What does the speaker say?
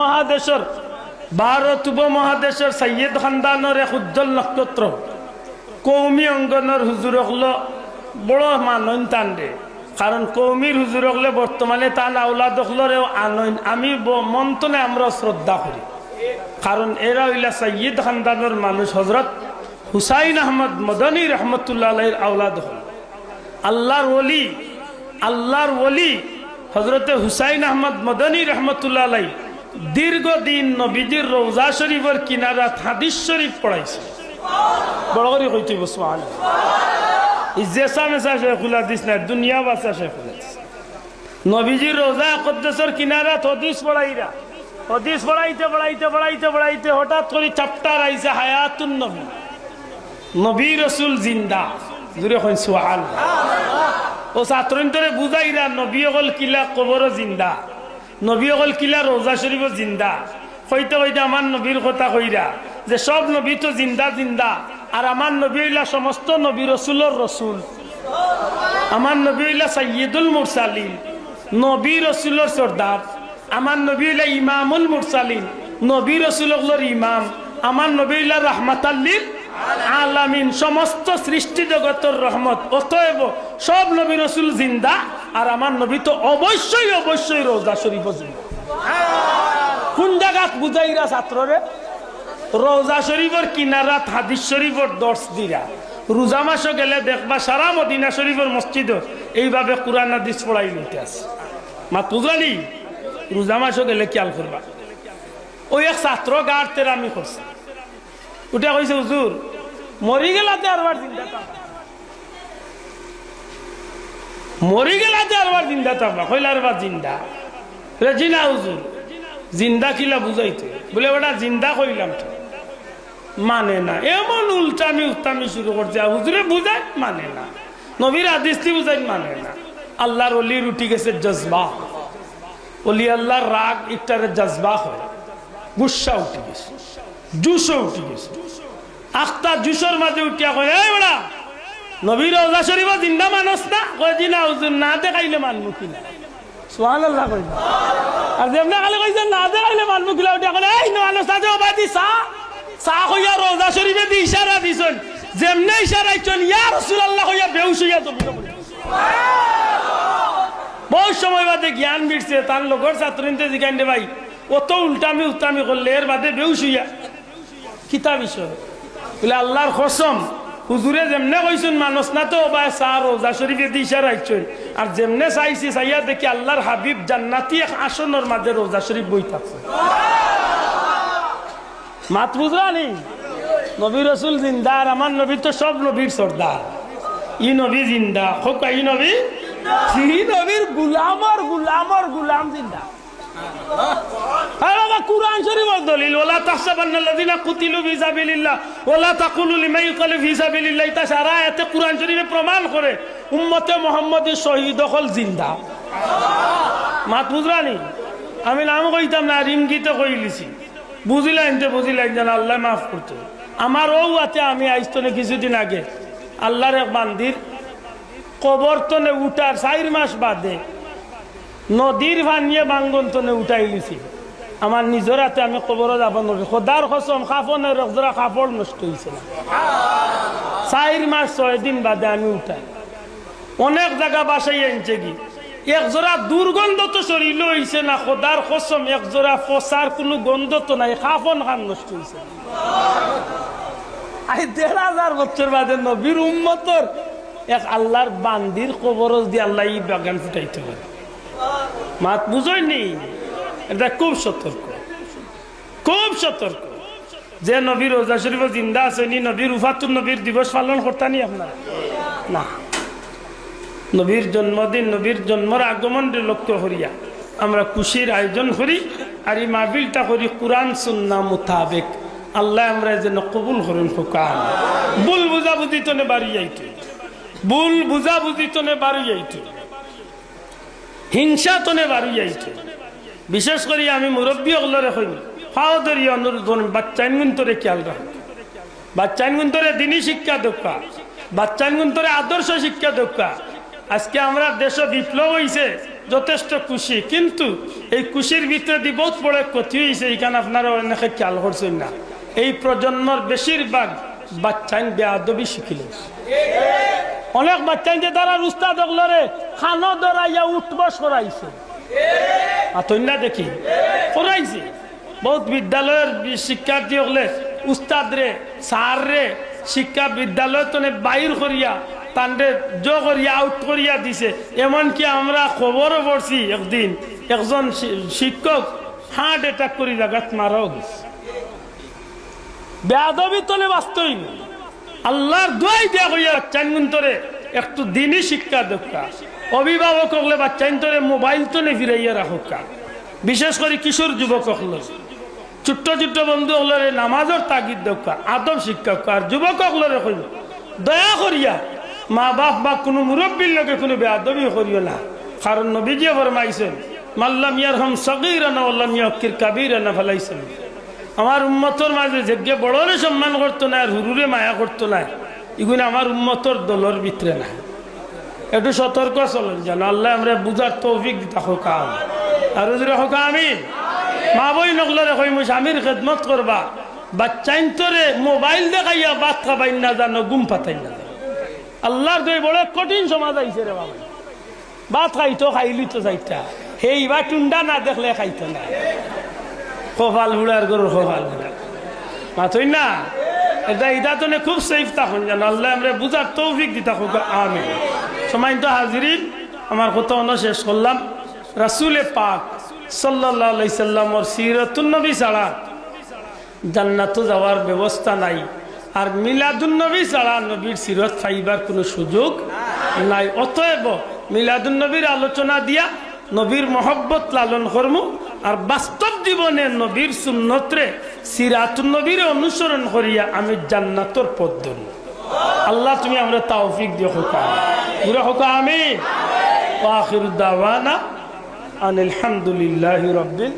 মহাদেশের ভারত উপমহাদেশের সৈয়দ খানদানের এক উজ্জ্বল নক্ষত্র কৌমি অঙ্গনের হুজুর হলো বড় মানন টানবে, কারণ কৌমির হুজুর হলে বর্তমানে তান আওলাদ হলেও আনইন আমি মন্তনে আমরা শ্রদ্ধা করি, কারণ এরা হইলা সৈয়দ খানদানের মানুষ। হজরত হুসাইন আহমদ মদনী রহমতুল্লাহ আলাইহির আওলাদ হল আল্লাহর ওলি হজরতে হুসাইন আহমদ মদনী রহমতুল্লাহ আলাইহি দীর্ঘদিন নবীজির রওজা শরীফের কিনারাত হাদিস শরীফ পড়াইছে। বড় করে কইতে সুবহানাল্লাহ। ইজ্জেসা মেসা শেখুল হাদিস না, দুনিয়া বাসা শেখুল হাদিস। নবীজির রওজা কুদ্দুসের কিনারাত হাদিস পড়াইরা, হাদিস পড়াইতে হঠাৎ করে চ্যাপ্টার আইছে হায়াতুন নবী, নবী রাসূল জিন্দা। জুরে কইন সুবহানাল্লাহ। ও ছাত্রন্তরে বুঝাইরা নবী হল কিলা কবর জিন্দা, নবী হল কিলা রওজা শরীফ জিন্দা। কইতে কইতে আমার নবীর কথা কইরা যে সব নবী তো জিন্দা জিন্দা, আর আমার নবী হইলা সমস্ত নবী রসুলের রসুল, আমার নবী হইলা সাইয়্যিদুল মুরসালিন, নবী রসুলের সর্দার, আমার নবী হইলা ইমামুল মুরসালিন, নবী রসুলের ইমাম, আমার নবী হইলা রাহমাতাল লিল আলামিন, সমস্ত সৃষ্টি জগতের রহমত। অতএব সব নবী রসুল জিন্দা, আর আমার নবী তো অবশ্যই রওজা শরীফ জিন্দা। কোন জায়গাত বুঝাইরা ছাত্ররে? রওজা শরীফের কিনারাত হাদিস শরীফের দর্শ দিরা। রোজা মাসও গেলে দেখবা সারা মদিনা শরীফের মসজিদ এইভাবে কোরআন হাদিস পড়াই লইতে আছে। মা তুজালি রোজা মাসও গেলে খেয়াল করবা। ওই এক ছাত্র গাড় তেরামি করছে, উঠে কইছে হুজুর মরি গেলাতে আরবার জিন্দা থাকবা, মরি গেলাতে আরবার জিন্দা থাকবা। কইলা আরবার জিন্দা রে? জিনা হুজুর জিন্দা কিলা বুঝাইতে? বলে ওটা জিন্দা কইলাম তো মানে না। এমন উল্টামি শুরু করছে, হুজুরে বুঝাই মানে না, নবীর হাদিসটি বুঝাই মানে না। আল্লাহর ওলির উঠি গেছে জজবা, ওলি আল্লাহর রাগ ইটারে জজবা হয়, গুসা উঠি গেছে, জুসও উঠি গেছে। আখতা জুসের মাঝে উঠিয়া কয় এই বড়া নবীর রওজা শরীফ জিন্দা মানুষ না? কয় জি না হুজুর, না দেখাইলে মানবো কিনা। সুবহানাল্লাহ কই। আর যেমন খালি কইছেন না দেখাইলে মানবো কিলা, উঠিয়া কয় এই মানুষ না দেও বাদি সা কইয়া রওজা শরীফে দি ইশারা দিছেন, যেমনে ইশারা আইছেন ইয়া রাসূলুল্লাহ কইয়া বেহুশ হইয়া জমিনে পড়ে। বহু সময় বাদে জ্ঞান বিড়ছে, তার লগর ছাত্রীতে জিগাইন দে ভাই অত উল্টামি করলে এর বাদে বেহুশ হইয়া কিতা বিষয়? বলে আল্লাহর কসম হুজুরে যেমনে কইছেন মানুষ না তো বা সা রওজা শরীফে দি ইশারা আইছেন, আর যেমনে চাইছি চাইয়া দেখি আল্লাহর হাবিব জান্নাতি এক আসনের মাঝে রওজা শরীফ বই থাকছে। মাত বুঝলানি? নবী রসুল জিন্দা, আর আমার নবী তো সব নবীর সর্দার। ই নবী জিন্দা হোক, ই নবীর গুলাম জিন্দা। কুরআন শরীফের দলিল ওয়ালা তাহসাবান্নাল্লাযিনা কুতিলু ফি সাবিলিল্লাহ ওয়ালা তাকুলু লিমান ইউকালু ফি সাবিলিল্লাহ, এটা সারা আয়াতে কুরআন শরীফে প্রমাণ করে উম্মতে মুহাম্মদের শহীদ হল জিন্দা। মাত বুঝলানি? আমি নাম কইতাম না, রিমগিতে কইলিছি, বুঝিলাম যেন আল্লাহ মাফ করতো। আমার ও আতে আমি আইস্তনে কিছুদিন আগে আল্লাহর এক বান্দির কবর তনে উঠার 4 মাস বাদে নদীর ভানিয়ে বাঙ্গন তনে উঠাই লিছি। আমার নিজের হাতে আমি কবর যাব নদী খোদার কসম কাফনের রকজরা কাপড় নষ্ট হয়েছে না। 4 মাস 6 দিন বাদে আমি উঠাই। অনেক জায়গা বাসাই আনছে কি একজোড়া দুর্গন্ধ তো শরীর হয়েছে না, খোদার কসম একজোড়া ফসার কোনো গন্ধ তো নাই, কাফন খান নষ্ট হয়েছে। 1000 বছর বাদে নবীর উম্মতর এক আল্লাহর বান্দির কবর দিয়ে আল্লাহ এই বাগান ফুটাইতে পারে। মাত বুঝয়নি? এটা খুব সতর্ক যে নবীর রওজা শরীফ জিন্দা আছে নি, নবীর উফাতুন নবীর দিবস পালন করতানি আপনারা না। নবীর জন্মদিন, নবীর জন্মের আগমন লক্ষ্য করিয়া আমরা খুশির আয়োজন করি, আর এই মাহফিলটা করি কুরআন সুন্নাহ মোতাবেক। আল্লাহ আমরা যেন কবুল করেন। ফোকান ভুল বুঝাবুঝি তনে বাড়ি যাইতে, হিংসা তনে বাড়ি যাইতে। বিশেষ করে আমি মুরব্বী হলরে হইনি ফাওদরি অনুরোধ বাচ্চাইন গুন্তরে খেয়াল রাখ, বাচ্চাইন গুন্তরে দিনী শিক্ষা দক্ষা, বাচ্চাইন গুন্তরে আদর্শ শিক্ষা দক্ষা। আজকে আমরা দেশ বিপ্লব হয়েছে, যথেষ্ট খুশি, কিন্তু এই খুশির ভিতরে দিয়ে বহুত বড় ক্ষতি হয়েছে। এইখানে আপনারা অনেকে খেয়াল করছেন না, এই প্রজন্মর বেশিরভাগ বাচ্চাইন বেয়াদবি শিখিল। অনেক বাচ্চাইন যে তারা উস্তাদ হলরে খানো ধরাইয়া উঠবস করাইছে, আতন্যা দেখি করাইছে। বহুত বিদ্যালয়ের শিক্ষার্থী হলে উস্তাদ রে স্যার রে শিক্ষা বিদ্যালয় তো বাইর করিয়া তান্ডে জো করিয়া আউট করিয়া দিছে। এমনকি আমরা খবরও পড়ছি একদিন একজন শিক্ষক হার্ট অ্যাটাক করি জায়গাত মারাও গেছে। বেয়াদবি তলে বাস্তবই না। আল্লাহর দোয়াই দিয়া কইয়া বাচ্চাইন্তরে একটু দিনই শিক্ষা দক্ষা। অভিভাবক হলে বাচ্চাইন্তরে মোবাইল তো নে ফিরাইয়া রাখা, বিশেষ করে কিশোর যুবক হল, ছোট্ট ছোট্ট বন্ধু হলরে নামাজের তাগিদ দক্ষা, আদব শিক্ষা। আর যুবক হলরে কইল দয়া করিয়া মা বাপ বা কোনো মুরব্বীর লোকে কোনো বেয়াদবি করিও না, কারণ নবীজি ফরমাইছেন মাল্লাম ইয়ারহাম সগীরানা ওয়াল্লাম ইয়াকির কাবীরানা ফালাইছেন। আমার উম্মতর মাঝে যে বড়রে সম্মান করতো না আর হুরুরে মায়া করতো না, এগুলো আমার উম্মতর দলের ভিতরে না। একটু সতর্ক চলেন যেন আল্লাহ আমরা বুঝার তৌফিক দিতা হোক। আর যদি হোক আমি মা বই নকলরে কই মুই স্বামীর খেদমত করবা, বাচ্চাইন তোরে মোবাইল দেখাইয়া ভাত খাবাই না জানো, ঘুম পাতাই না জানো। আল্লাহর দই বড় কঠিন সমাজ আইছে রে বাবা। ভাত খাইতো খাইলি তো যাইতা, সেই বা টুন্ডা না দেখলে খাইতো না। কপাল বুড়ার গরুর কপাল বুড়া মাতই না। এটা তো খুব সেফ থাকুন যেন আল্লাহ আমরা বুঝার তৌফিক দিতা হোক। আমিন। সময় তো হাজিরিন, আমার কথা অন্য শেষ করলাম। রাসূলে পাক সাল্লাল্লাহু আলাইহি সাল্লামের সিরাতুন নবী ছাড়া জান্নাতে যাওয়ার ব্যবস্থা নাই। আর মিলাদুন নবী ছাড়া নবীর সিরত পাইবার কোনো সুযোগ নাই। অতএব মিলাদুন নবীর আলোচনা দিয়া নবীর মহব্বত লালন কর্ম আর বাস্তব জীবনে নবীর সুন্নতরে সিরাতুন নবীর অনুসরণ করিয়া আমি জান্নাতের পথ ধরি। আল্লাহ তুমি আমরা তৌফিক দিও হোকা পুরা হোকা। আমিন। ওয়া আখিরু দাওয়ানা আনিল হামদুলিল্লাহি রাব্বিল